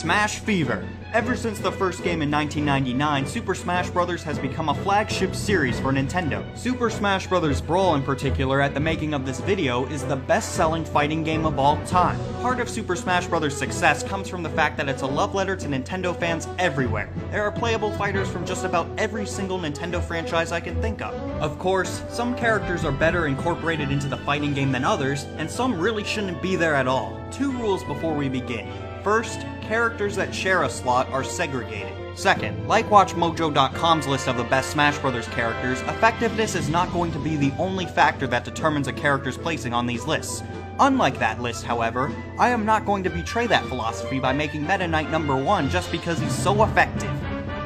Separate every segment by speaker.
Speaker 1: Smash Fever. Ever since the first game in 1999, Super Smash Bros. Has become a flagship series for Nintendo. Super Smash Bros. Brawl in particular, at the making of this video, is the best-selling fighting game of all time. Part of Super Smash Bros. Success comes from the fact that it's a love letter to Nintendo fans everywhere. There are playable fighters from just about every single Nintendo franchise I can think of. Of course, some characters are better incorporated into the fighting game than others, and some really shouldn't be there at all. 2 rules before we begin. First, characters that share a slot are segregated. Second, like WatchMojo.com's list of the best Smash Bros. Characters, effectiveness is not going to be the only factor that determines a character's placing on these lists. Unlike that list, however, I am not going to betray that philosophy by making Meta Knight number 1 just because he's so effective.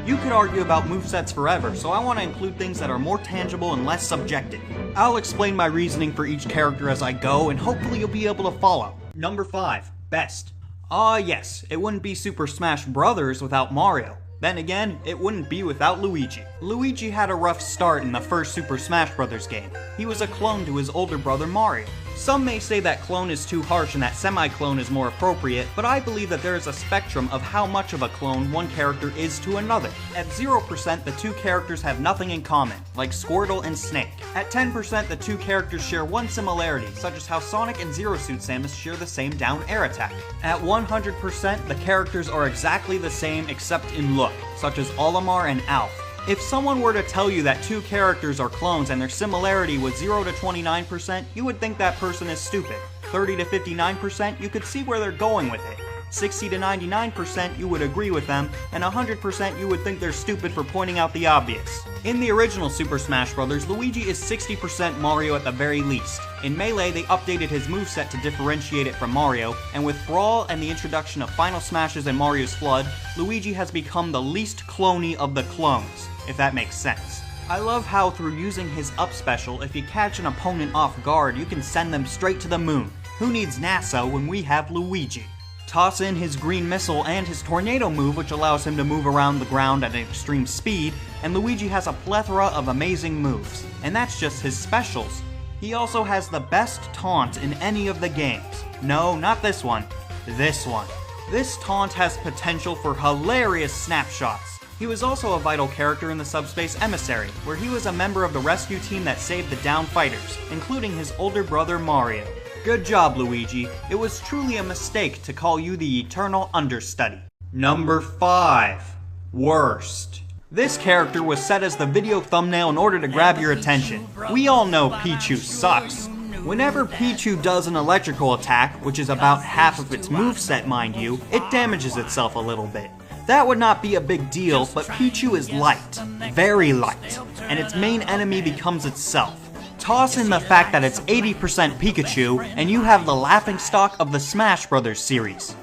Speaker 1: You could argue about movesets forever, so I want to include things that are more tangible and less subjective. I'll explain my reasoning for each character as I go, and hopefully you'll be able to follow. Number 5. Best. Yes, it wouldn't be Super Smash Bros. Without Mario. Then again, it wouldn't be without Luigi. Luigi had a rough start in the first Super Smash Bros. Game. He was a clone to his older brother Mario. Some may say that clone is too harsh and that semi-clone is more appropriate, but I believe that there is a spectrum of how much of a clone one character is to another. At 0%, the 2 characters have nothing in common, like Squirtle and Snake. At 10%, the 2 characters share one similarity, such as how Sonic and Zero Suit Samus share the same down air attack. At 100%, the characters are exactly the same except in look, such as Olimar and Alf. If someone were to tell you that 2 characters are clones and their similarity was 0 to 29%, you would think that person is stupid. 30 to 59%, you could see where they're going with it. 60 to 99%, you would agree with them, and 100% you would think they're stupid for pointing out the obvious. In the original Super Smash Bros., Luigi is 60% Mario at the very least. In Melee, they updated his moveset to differentiate it from Mario, and with Brawl and the introduction of Final Smashes and Mario's Flood, Luigi has become the least cloney of the clones, if that makes sense. I love how through using his up special, if you catch an opponent off guard, you can send them straight to the moon. Who needs NASA when we have Luigi? Toss in his green missile and his tornado move, which allows him to move around the ground at an extreme speed, and Luigi has a plethora of amazing moves. And that's just his specials. He also has the best taunt in any of the games. No, not this one. This one. This taunt has potential for hilarious snapshots. He was also a vital character in the Subspace Emissary, where he was a member of the rescue team that saved the downed fighters, including his older brother Mario. Good job, Luigi. It was truly a mistake to call you the eternal understudy. Number 5. Worst. This character was set as the video thumbnail in order to grab your attention. We all know Pichu sucks. Whenever Pichu does an electrical attack, which is about half of its moveset mind you, it damages itself a little bit. That would not be a big deal, but Pichu is light. Very light. And its main enemy becomes itself. Toss in the fact that it's 80% Pikachu, and you have the laughingstock of the Smash Bros. Series.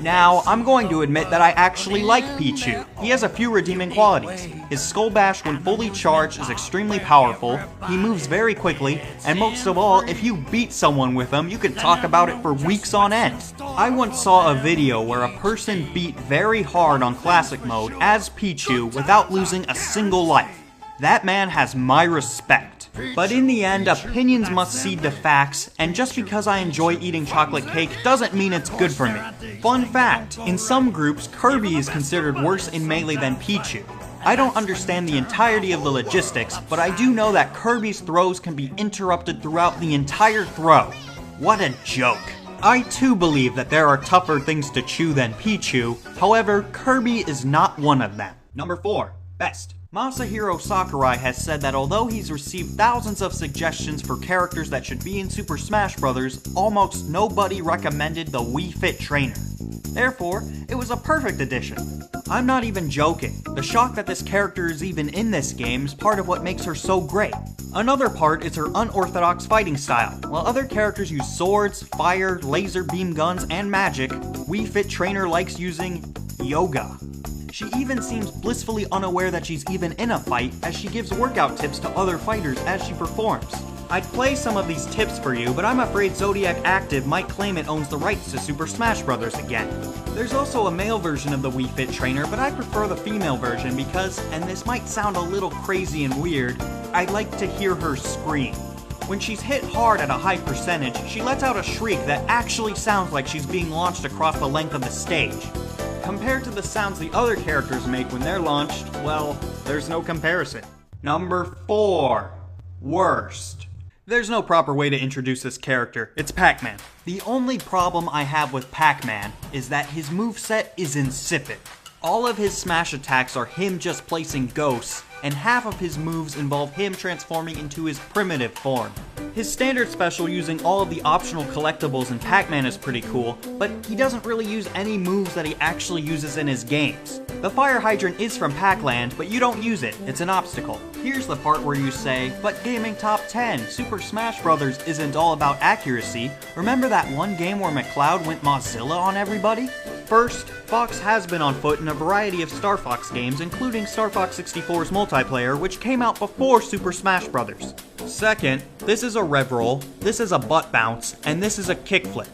Speaker 1: Now, I'm going to admit that I actually like Pichu. He has a few redeeming qualities. His Skull Bash when fully charged is extremely powerful, he moves very quickly, and most of all, if you beat someone with him, you can talk about it for weeks on end. I once saw a video where a person beat very hard on Classic Mode as Pichu without losing a single life. That man has my respect. But in the end, opinions must cede to facts, and just because I enjoy eating chocolate cake doesn't mean it's good for me. Fun fact, in some groups, Kirby is considered worse in Melee than Pichu. I don't understand the entirety of the logistics, but I do know that Kirby's throws can be interrupted throughout the entire throw. What a joke. I too believe that there are tougher things to chew than Pichu, however, Kirby is not one of them. Number 4. Best. Masahiro Sakurai has said that although he's received thousands of suggestions for characters that should be in Super Smash Bros., almost nobody recommended the Wii Fit Trainer. Therefore, it was a perfect addition. I'm not even joking. The shock that this character is even in this game is part of what makes her so great. Another part is her unorthodox fighting style. While other characters use swords, fire, laser beam guns, and magic, Wii Fit Trainer likes using yoga. She even seems blissfully unaware that she's even in a fight, as she gives workout tips to other fighters as she performs. I'd play some of these tips for you, but I'm afraid Zodiac Active might claim it owns the rights to Super Smash Bros. Again. There's also a male version of the Wii Fit Trainer, but I prefer the female version because, and this might sound a little crazy and weird, I like to hear her scream. When she's hit hard at a high percentage, she lets out a shriek that actually sounds like she's being launched across the length of the stage. compared to the sounds the other characters make when they're launched, well, there's no comparison. Number 4. Worst. There's no proper way to introduce this character. It's Pac-Man. The only problem I have with Pac-Man is that his moveset is insipid. All of his smash attacks are him just placing ghosts, and half of his moves involve him transforming into his primitive form. His standard special using all of the optional collectibles in Pac-Man is pretty cool, but he doesn't really use any moves that he actually uses in his games. The fire hydrant is from Pac-Land, but you don't use it, it's an obstacle. Here's the part where you say, but Gaming Top 10, Super Smash Bros. Isn't all about accuracy. Remember that one game where McCloud went Mozilla on everybody? First, Fox has been on foot in a variety of Star Fox games, including Star Fox 64's multiplayer, which came out before Super Smash Bros. Second, this is a rev roll, this is a butt bounce, and this is a kickflip.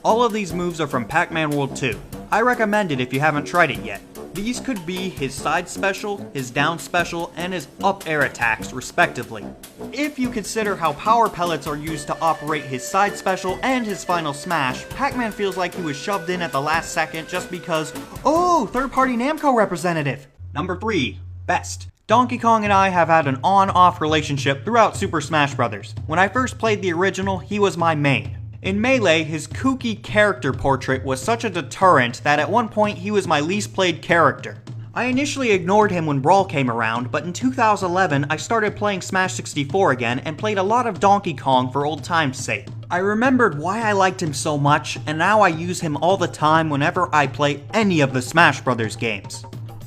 Speaker 1: All of these moves are from Pac-Man World 2. I recommend it if you haven't tried it yet. These could be his side special, his down special, and his up air attacks, respectively. If you consider how power pellets are used to operate his side special and his final smash, Pac-Man feels like he was shoved in at the last second just because, oh, third-party Namco representative. Number 3. Best. Donkey Kong and I have had an on-off relationship throughout Super Smash Bros. When I first played the original, he was my main. In Melee, his kooky character portrait was such a deterrent that at one point he was my least played character. I initially ignored him when Brawl came around, but in 2011 I started playing Smash 64 again and played a lot of Donkey Kong for old time's sake. I remembered why I liked him so much, and now I use him all the time whenever I play any of the Smash Bros. Games.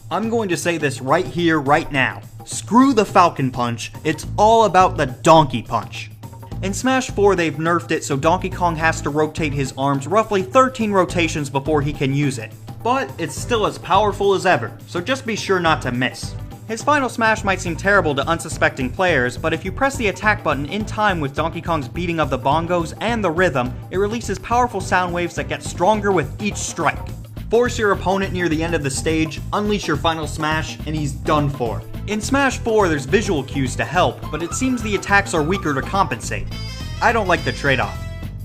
Speaker 1: I'm going to say this right here, right now. Screw the Falcon Punch, it's all about the Donkey Punch. In Smash 4, they've nerfed it so Donkey Kong has to rotate his arms roughly 13 rotations before he can use it. But it's still as powerful as ever, so just be sure not to miss. His final smash might seem terrible to unsuspecting players, but if you press the attack button in time with Donkey Kong's beating of the bongos and the rhythm, it releases powerful sound waves that get stronger with each strike. Force your opponent near the end of the stage, unleash your final smash, and he's done for. In Smash 4, there's visual cues to help, but it seems the attacks are weaker to compensate. I don't like the trade-off.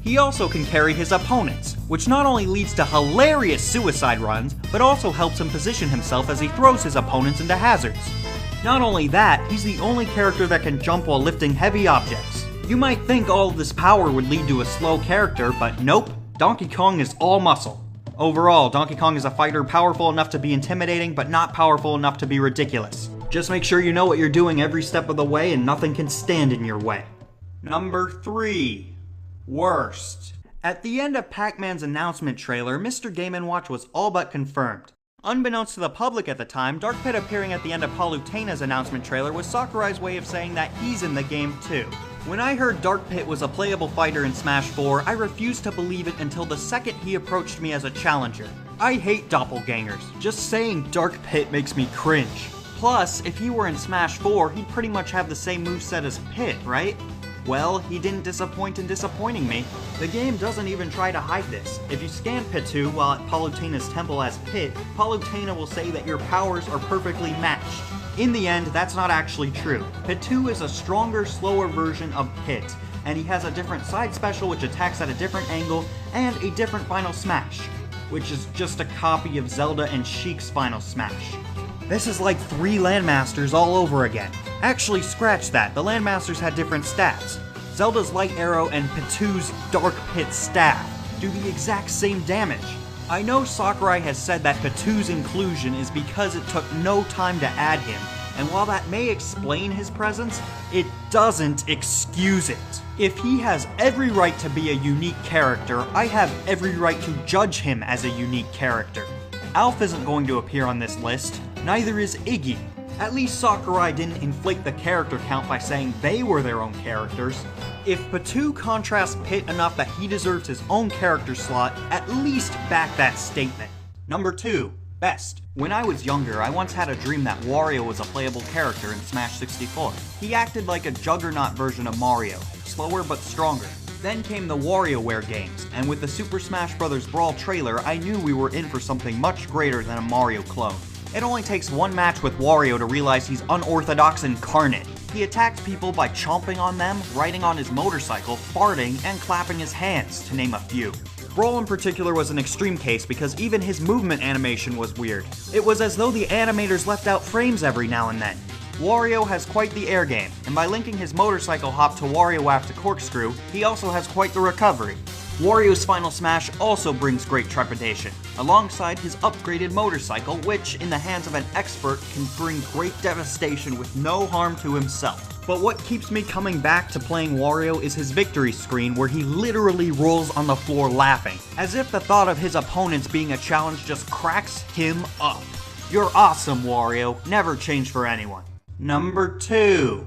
Speaker 1: He also can carry his opponents, which not only leads to hilarious suicide runs, but also helps him position himself as he throws his opponents into hazards. Not only that, he's the only character that can jump while lifting heavy objects. You might think all of this power would lead to a slow character, but nope, Donkey Kong is all muscle. Overall, Donkey Kong is a fighter powerful enough to be intimidating, but not powerful enough to be ridiculous. Just make sure you know what you're doing every step of the way and nothing can stand in your way. Number 3. Worst. At the end of Pac-Man's announcement trailer, Mr. Game & Watch was all but confirmed. Unbeknownst to the public at the time, Dark Pit appearing at the end of Palutena's announcement trailer was Sakurai's way of saying that he's in the game too. When I heard Dark Pit was a playable fighter in Smash 4, I refused to believe it until the second he approached me as a challenger. I hate doppelgangers. Just saying Dark Pit makes me cringe. Plus, if he were in Smash 4, he'd pretty much have the same moveset as Pit, right? Well, he didn't disappoint in disappointing me. The game doesn't even try to hide this. If you scan Pitu while at Palutena's temple as Pit, Palutena will say that your powers are perfectly matched. In the end, that's not actually true. Pitu is a stronger, slower version of Pit, and he has a different side special which attacks at a different angle, and a different final smash, which is just a copy of Zelda and Sheik's final smash. This is like 3 Landmasters all over again. Actually, scratch that, the Landmasters had different stats. Zelda's Light Arrow and Pitu's Dark Pit Staff do the exact same damage. I know Sakurai has said that Pitu's inclusion is because it took no time to add him, and while that may explain his presence, it doesn't excuse it. If he has every right to be a unique character, I have every right to judge him as a unique character. Alf isn't going to appear on this list, neither is Iggy. At least Sakurai didn't inflate the character count by saying they were their own characters. If Pitu contrasts Pit enough that he deserves his own character slot, at least back that statement. Number 2. Best. When I was younger, I once had a dream that Wario was a playable character in Smash 64. He acted like a Juggernaut version of Mario, slower but stronger. Then came the WarioWare games, and with the Super Smash Bros. Brawl trailer, I knew we were in for something much greater than a Mario clone. It only takes one match with Wario to realize he's unorthodox incarnate. He attacks people by chomping on them, riding on his motorcycle, farting, and clapping his hands, to name a few. Brawl in particular was an extreme case because even his movement animation was weird. It was as though the animators left out frames every now and then. Wario has quite the air game, and by linking his motorcycle hop to Wario after Corkscrew, he also has quite the recovery. Wario's final smash also brings great trepidation, alongside his upgraded motorcycle, which, in the hands of an expert, can bring great devastation with no harm to himself. But what keeps me coming back to playing Wario is his victory screen, where he literally rolls on the floor laughing, as if the thought of his opponents being a challenge just cracks him up. You're awesome, Wario. Never change for anyone. Number 2.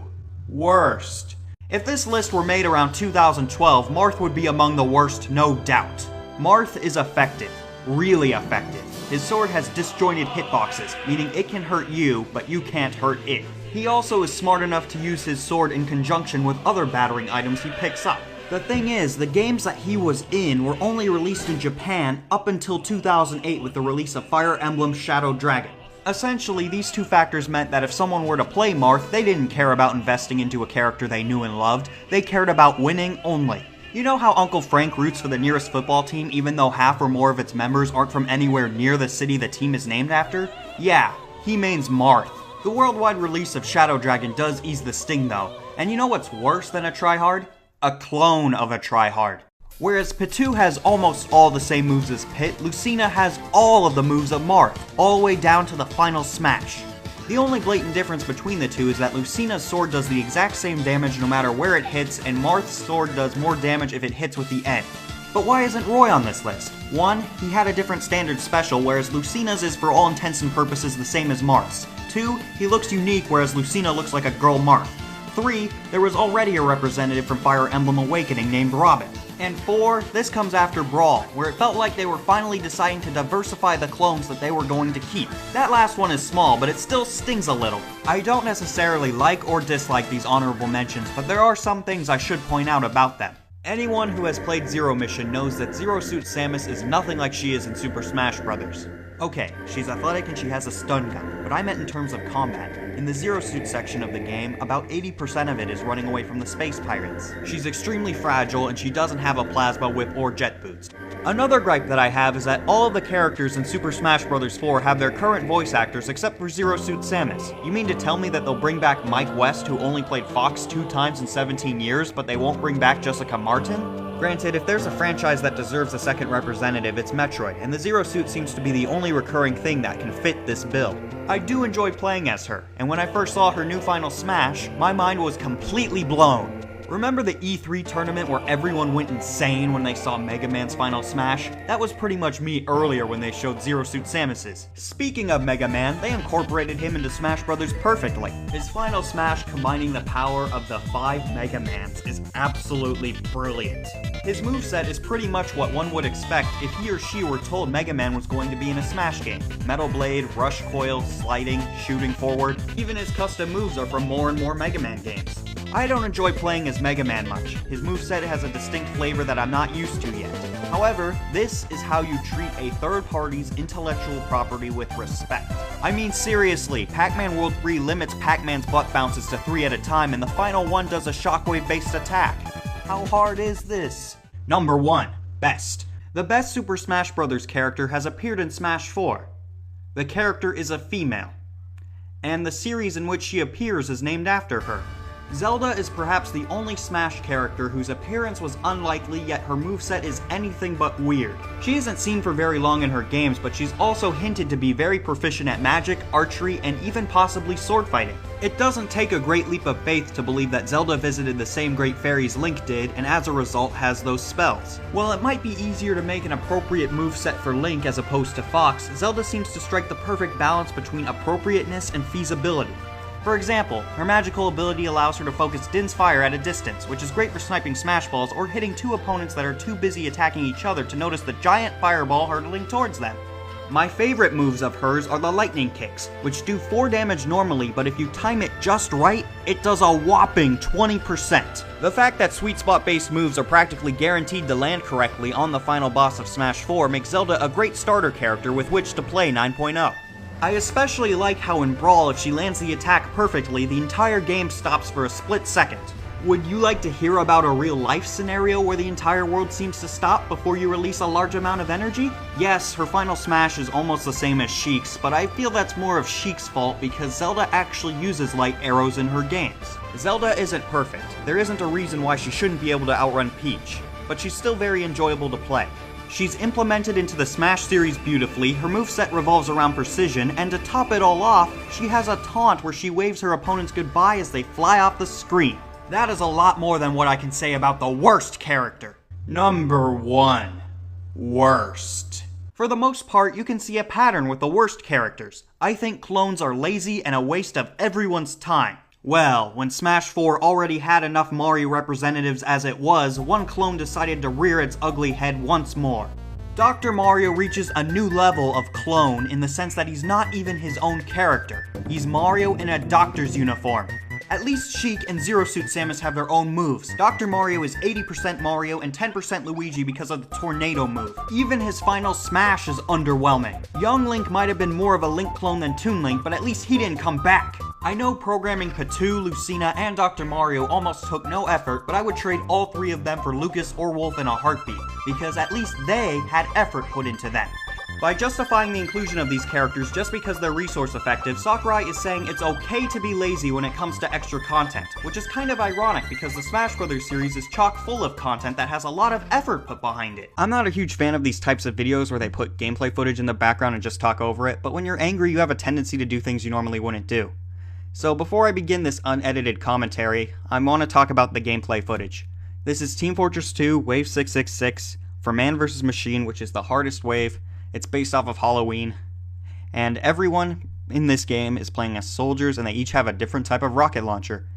Speaker 1: Worst. If this list were made around 2012, Marth would be among the worst, no doubt. Marth is effective. Really effective. His sword has disjointed hitboxes, meaning it can hurt you, but you can't hurt it. He also is smart enough to use his sword in conjunction with other battering items he picks up. The thing is, the games that he was in were only released in Japan up until 2008 with the release of Fire Emblem Shadow Dragon. Essentially, these two factors meant that if someone were to play Marth, they didn't care about investing into a character they knew and loved, they cared about winning only. You know how Uncle Frank roots for the nearest football team even though half or more of its members aren't from anywhere near the city the team is named after? Yeah, he mains Marth. The worldwide release of Shadow Dragon does ease the sting though, and you know what's worse than a tryhard? A clone of a tryhard. Whereas Pitu has almost all the same moves as Pit, Lucina has all of the moves of Marth, all the way down to the final smash. The only blatant difference between the two is that Lucina's sword does the exact same damage no matter where it hits, and Marth's sword does more damage if it hits with the end. But why isn't Roy on this list? 1. He had a different standard special, whereas Lucina's is for all intents and purposes the same as Marth's. 2. He looks unique, whereas Lucina looks like a girl Marth. 3. There was already a representative from Fire Emblem Awakening named Robin. And 4, this comes after Brawl, where it felt like they were finally deciding to diversify the clones that they were going to keep. That last one is small, but it still stings a little. I don't necessarily like or dislike these honorable mentions, but there are some things I should point out about them. Anyone who has played Zero Mission knows that Zero Suit Samus is nothing like she is in Super Smash Bros. Okay, she's athletic and she has a stun gun, but I meant in terms of combat. In the Zero Suit section of the game, about 80% of it is running away from the space pirates. She's extremely fragile and she doesn't have a plasma whip or jet boost. Another gripe that I have is that all of the characters in Super Smash Bros. 4 have their current voice actors except for Zero Suit Samus. You mean to tell me that they'll bring back Mike West, who only played Fox 2 times in 17 years, but they won't bring back Jessica Martin? Granted, if there's a franchise that deserves a second representative, it's Metroid, and the Zero Suit seems to be the only recurring thing that can fit this bill. I do enjoy playing as her, and when I first saw her new final smash, my mind was completely blown. Remember the E3 tournament where everyone went insane when they saw Mega Man's final smash? That was pretty much me earlier when they showed Zero Suit Samus's. Speaking of Mega Man, they incorporated him into Smash Bros. Perfectly. His final smash combining the power of the 5 Mega Mans is absolutely brilliant. His moveset is pretty much what one would expect if he or she were told Mega Man was going to be in a Smash game. Metal Blade, Rush Coil, Sliding, Shooting Forward. Even his custom moves are from more and more Mega Man games. I don't enjoy playing as Mega Man much. His moveset has a distinct flavor that I'm not used to yet. However, this is how you treat a third party's intellectual property with respect. I mean seriously, Pac-Man World 3 limits Pac-Man's butt bounces to 3 at a time and the final one does a shockwave-based attack. How hard is this? Number 1. Best. The best Super Smash Bros. Character has appeared in Smash 4. The character is a female, and the series in which she appears is named after her. Zelda is perhaps the only Smash character whose appearance was unlikely, yet her moveset is anything but weird. She isn't seen for very long in her games, but she's also hinted to be very proficient at magic, archery, and even possibly sword fighting. It doesn't take a great leap of faith to believe that Zelda visited the same great fairies Link did, and as a result has those spells. While it might be easier to make an appropriate moveset for Link as opposed to Fox, Zelda seems to strike the perfect balance between appropriateness and feasibility. For example, her magical ability allows her to focus Din's fire at a distance, which is great for sniping smash balls or hitting two opponents that are too busy attacking each other to notice the giant fireball hurtling towards them. My favorite moves of hers are the lightning kicks, which do 4 damage normally, but if you time it just right, it does a whopping 20%. The fact that sweet spot based moves are practically guaranteed to land correctly on the final boss of Smash 4 makes Zelda a great starter character with which to play 9.0. I especially like how in Brawl, if she lands the attack perfectly, the entire game stops for a split second. Would you like to hear about a real-life scenario where the entire world seems to stop before you release a large amount of energy? Yes, her final smash is almost the same as Sheik's, but I feel that's more of Sheik's fault because Zelda actually uses light arrows in her games. Zelda isn't perfect. There isn't a reason why she shouldn't be able to outrun Peach, but she's still very enjoyable to play. She's implemented into the Smash series beautifully, her moveset revolves around precision, and to top it all off, she has a taunt where she waves her opponents goodbye as they fly off the screen. That is a lot more than what I can say about the worst character. Number 1. Worst. For the most part, you can see a pattern with the worst characters. I think clones are lazy and a waste of everyone's time. Well, when Smash 4 already had enough Mario representatives as it was, one clone decided to rear its ugly head once more. Dr. Mario reaches a new level of clone in the sense that he's not even his own character. He's Mario in a doctor's uniform. At least Sheik and Zero Suit Samus have their own moves. Dr. Mario is 80% Mario and 10% Luigi because of the tornado move. Even his final smash is underwhelming. Young Link might have been more of a Link clone than Toon Link, but at least he didn't come back. I know programming Patu, Lucina, and Dr. Mario almost took no effort, but I would trade all three of them for Lucas or Wolf in a heartbeat, because at least they had effort put into them. By justifying the inclusion of these characters just because they're resource effective, Sakurai is saying it's okay to be lazy when it comes to extra content, which is kind of ironic because the Smash Bros. Series is chock full of content that has a lot of effort put behind it. I'm not a huge fan of these types of videos where they put gameplay footage in the background and just talk over it, but when you're angry you have a tendency to do things you normally wouldn't do. So before I begin this unedited commentary, I want to talk about the gameplay footage. This is Team Fortress 2, Wave 666, for Man vs. Machine, which is the hardest wave. It's based off of Halloween, and everyone in this game is playing as soldiers, and they each have a different type of rocket launcher.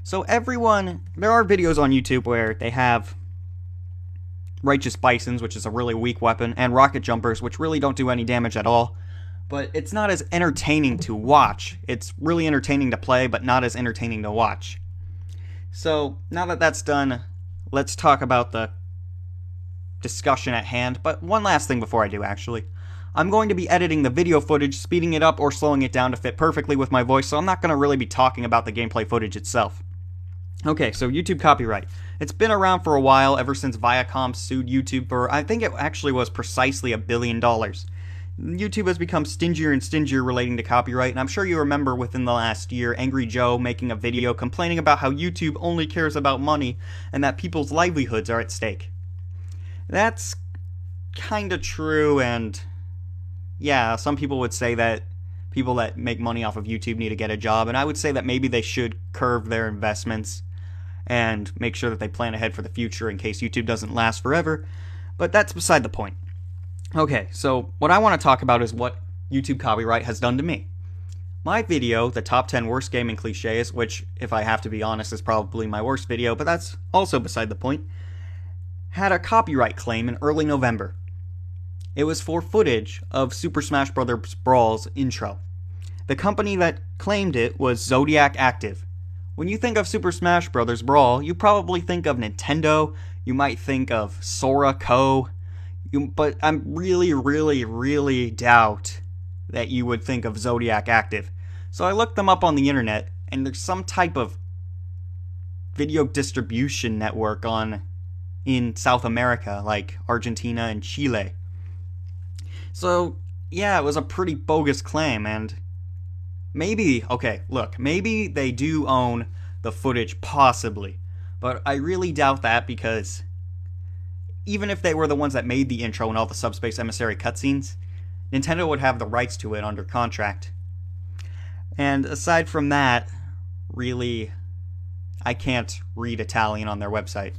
Speaker 1: So there are videos on YouTube where they have Righteous Bisons, which is a really weak weapon, and rocket jumpers, which really don't do any damage at all. But it's not as entertaining to watch. It's really entertaining to play, but not as entertaining to watch. So, now that that's done, let's talk about the discussion at hand. But one last thing before I do, actually. I'm going to be editing the video footage, speeding it up or slowing it down to fit perfectly with my voice, so I'm not going to really be talking about the gameplay footage itself. Okay, so YouTube copyright. It's been around for a while, ever since Viacom sued YouTube for, I think it actually was precisely $1 billion. YouTube has become stingier and stingier relating to copyright, and I'm sure you remember within the last year Angry Joe making a video complaining about how YouTube only cares about money and that people's livelihoods are at stake. That's kinda true, and yeah, some people would say that people that make money off of YouTube need to get a job, and I would say that maybe they should curve their investments and make sure that they plan ahead for the future in case YouTube doesn't last forever, but that's beside the point. Okay, so what I want to talk about is what YouTube copyright has done to me. My video, the top 10 worst gaming cliches, which, if I have to be honest, is probably my worst video, but that's also beside the point, had a copyright claim in early November. It was for footage of Super Smash Bros. Brawl's intro. The company that claimed it was Zodiac Active. When you think of Super Smash Bros. Brawl, you probably think of Nintendo, you might think of Sora Co., but I really doubt that you would think of Zodiac Active. So I looked them up on the internet, and there's some type of video distribution network in South America, like Argentina and Chile. So, yeah, it was a pretty bogus claim, and maybe they do own the footage, possibly, but I really doubt that because even if they were the ones that made the intro and all the Subspace Emissary cutscenes, Nintendo would have the rights to it under contract. And aside from that, really, I can't read Italian on their website.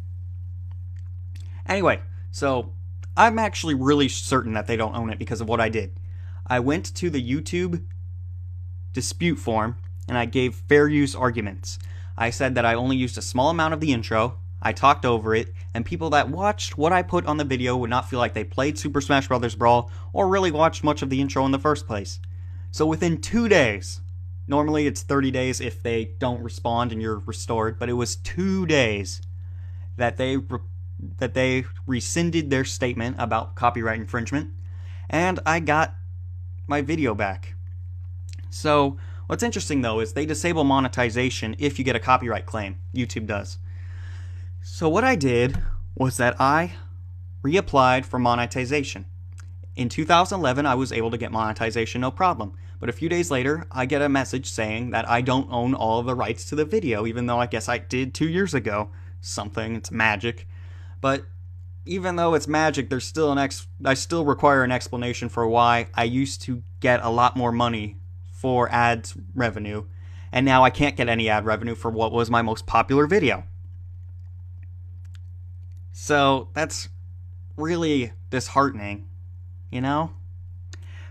Speaker 1: Anyway, so I'm actually really certain that they don't own it because of what I did. I went to the YouTube dispute forum and I gave fair use arguments. I said that I only used a small amount of the intro, I talked over it, and people that watched what I put on the video would not feel like they played Super Smash Bros. Brawl or really watched much of the intro in the first place. So within 2 days, normally it's 30 days if they don't respond and you're restored, but it was 2 days that they rescinded their statement about copyright infringement, and I got my video back. So what's interesting though is they disable monetization if you get a copyright claim. YouTube does. So what I did was that I reapplied for monetization. In 2011, I was able to get monetization no problem. But a few days later, I get a message saying that I don't own all of the rights to the video, even though I guess I did 2 years ago. Something, it's magic. But even though it's magic, there's still I still require an explanation for why I used to get a lot more money for ads revenue, and now I can't get any ad revenue for what was my most popular video. So that's really disheartening, you know?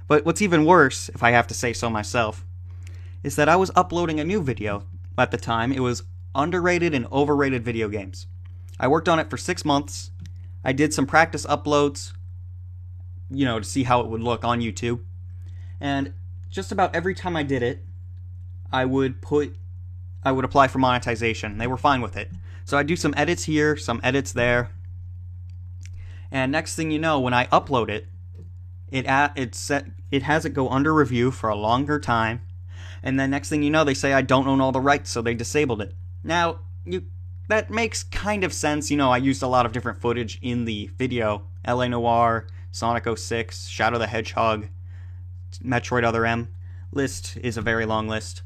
Speaker 1: But what's even worse, if I have to say so myself, is that I was uploading a new video at the time. It was underrated and overrated video games. I worked on it for 6 months. I did some practice uploads, to see how it would look on YouTube. And just about every time I did it, I would apply for monetization. They were fine with it. So I'd do some edits here, some edits there. And next thing you know, when I upload it, it has it go under review for a longer time. And then next thing you know, they say I don't own all the rights, so they disabled it. Now, that makes kind of sense. I used a lot of different footage in the video. LA Noire, Sonic 06, Shadow the Hedgehog, Metroid Other M. List is a very long list.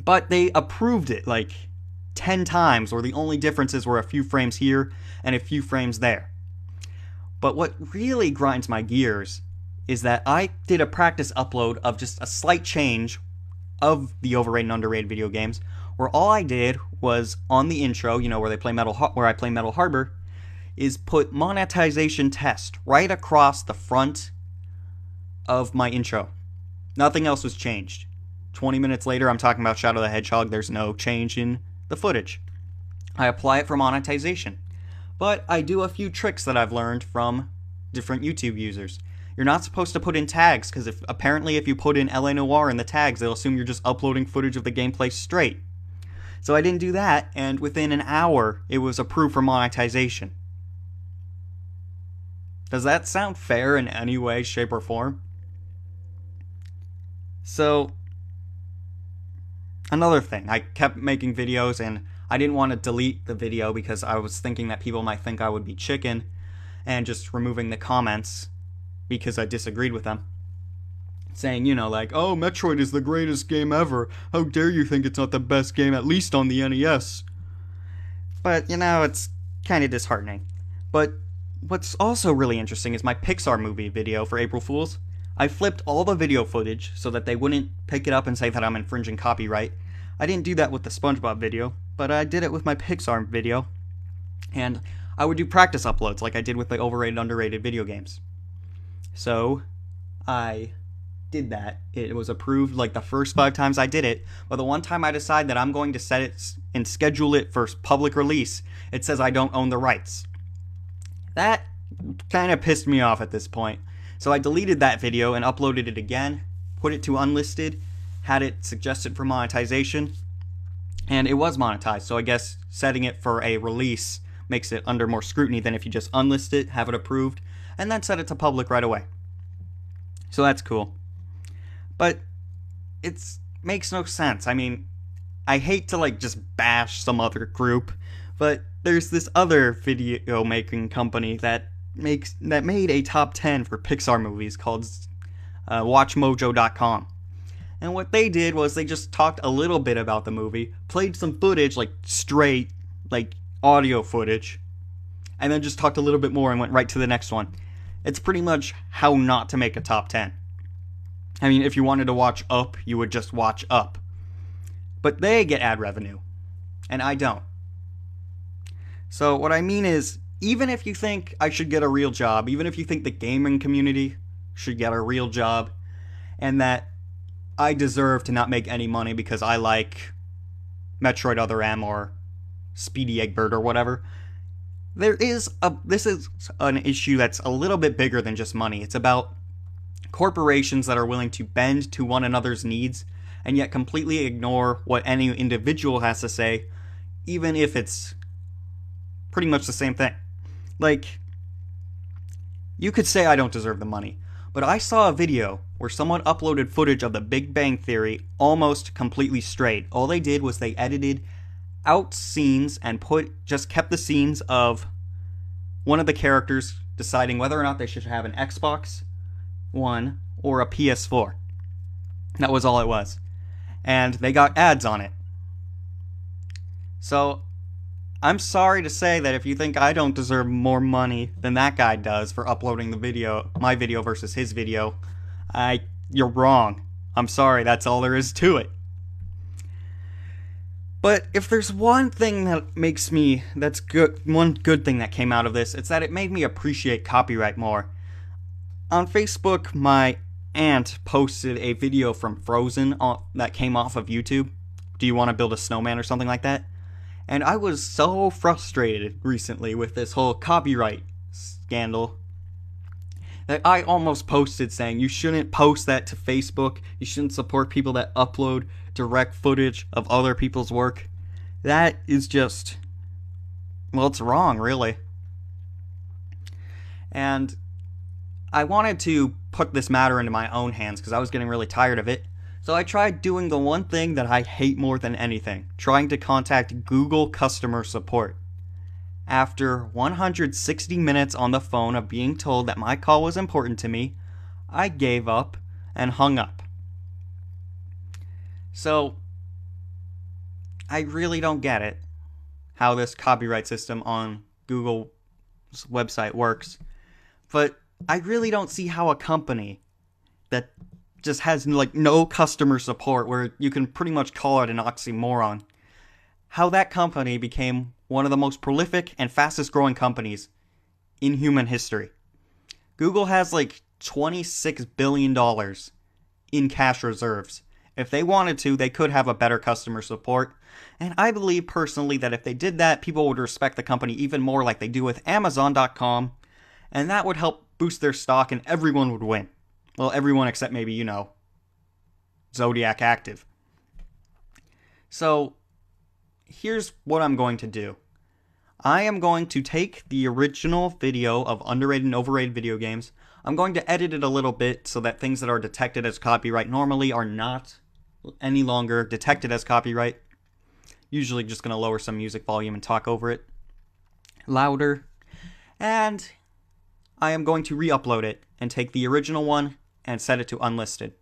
Speaker 1: But they approved it like 10 times, or the only differences were a few frames here and a few frames there. But what really grinds my gears is that I did a practice upload of just a slight change of the overrated and underrated video games, where all I did was on the intro, where I play Metal Harbor, is put monetization test right across the front of my intro. Nothing else was changed. 20 minutes later, I'm talking about Shadow the Hedgehog. There's no change in the footage. I apply it for monetization. But I do a few tricks that I've learned from different YouTube users. You're not supposed to put in tags, because apparently if you put in LA Noire in the tags, they'll assume you're just uploading footage of the gameplay straight. So I didn't do that, and within an hour, it was approved for monetization. Does that sound fair in any way, shape, or form? So, another thing, I kept making videos, and I didn't want to delete the video because I was thinking that people might think I would be chicken, and just removing the comments because I disagreed with them. Saying, oh, Metroid is the greatest game ever. How dare you think it's not the best game, at least on the NES? But, it's kind of disheartening. But what's also really interesting is my Pixar movie video for April Fools. I flipped all the video footage so that they wouldn't pick it up and say that I'm infringing copyright. I didn't do that with the SpongeBob video, but I did it with my Pixar video. And I would do practice uploads like I did with the overrated, underrated video games. So, I did that. It was approved like the first 5 times I did it, but the one time I decide that I'm going to set it and schedule it for public release, it says I don't own the rights. That kind of pissed me off at this point. So I deleted that video and uploaded it again, put it to unlisted, had it suggested for monetization, and it was monetized. So I guess setting it for a release makes it under more scrutiny than if you just unlist it, have it approved, and then set it to public right away. So that's cool. But it makes no sense. I mean, I hate to just bash some other group, but there's this other video making company that made a top 10 for Pixar movies called WatchMojo.com. And what they did was they just talked a little bit about the movie, played some footage, straight, audio footage, and then just talked a little bit more and went right to the next one. It's pretty much how not to make a top 10. I mean, if you wanted to watch Up, you would just watch Up. But they get ad revenue, and I don't. So what I mean is, even if you think I should get a real job, even if you think the gaming community should get a real job, and that I deserve to not make any money because I like Metroid Other M or Speedy Eggbird or whatever, this is an issue that's a little bit bigger than just money. It's about corporations that are willing to bend to one another's needs and yet completely ignore what any individual has to say, even if it's pretty much the same thing. You could say I don't deserve the money, but I saw a video where someone uploaded footage of the Big Bang Theory almost completely straight. All they did was they edited out scenes and just kept the scenes of one of the characters deciding whether or not they should have an Xbox One or a PS4. That was all it was. And they got ads on it. So, I'm sorry to say that if you think I don't deserve more money than that guy does for uploading the video, my video versus his video, you're wrong. I'm sorry, that's all there is to it. But if there's one thing that's good, one good thing that came out of this, it's that it made me appreciate copyright more. On Facebook, my aunt posted a video from Frozen that came off of YouTube. Do you want to build a snowman or something like that? And I was so frustrated recently with this whole copyright scandal that I almost posted saying you shouldn't post that to Facebook, you shouldn't support people that upload direct footage of other people's work. That is just, well, it's wrong, really. And I wanted to put this matter into my own hands because I was getting really tired of it. So I tried doing the one thing that I hate more than anything, trying to contact Google customer support. After 160 minutes on the phone of being told that my call was important to me, I gave up and hung up. So, I really don't get it, how this copyright system on Google's website works, but I really don't see how a company that just has no customer support, where you can pretty much call it an oxymoron, how that company became one of the most prolific and fastest growing companies in human history. Google has $26 billion in cash reserves. If they wanted to, they could have a better customer support. And I believe personally that if they did that, people would respect the company even more like they do with Amazon.com. And that would help boost their stock and everyone would win. Well, everyone except maybe, Zodiac Active. So, here's what I'm going to do. I am going to take the original video of underrated and overrated video games. I'm going to edit it a little bit so that things that are detected as copyright normally are not any longer detected as copyright. Usually just going to lower some music volume and talk over it louder. And I am going to re-upload it and take the original one and set it to unlisted.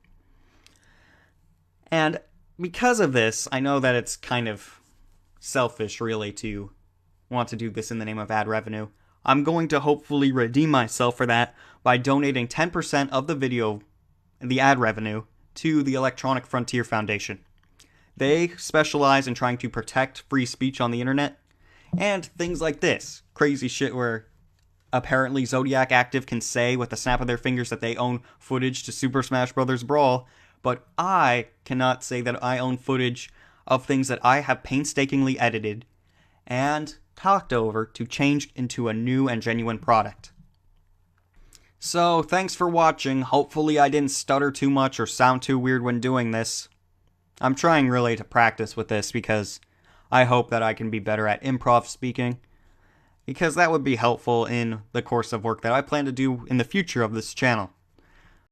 Speaker 1: And because of this, I know that it's kind of selfish, really, to want to do this in the name of ad revenue. I'm going to hopefully redeem myself for that by donating 10% of the ad revenue, to the Electronic Frontier Foundation. They specialize in trying to protect free speech on the internet, and things like this. Crazy shit where apparently Zodiac Active can say with the snap of their fingers that they own footage to Super Smash Bros. Brawl, but I cannot say that I own footage of things that I have painstakingly edited and talked over to change into a new and genuine product. So, thanks for watching. Hopefully I didn't stutter too much or sound too weird when doing this. I'm trying really to practice with this because I hope that I can be better at improv speaking, because that would be helpful in the course of work that I plan to do in the future of this channel.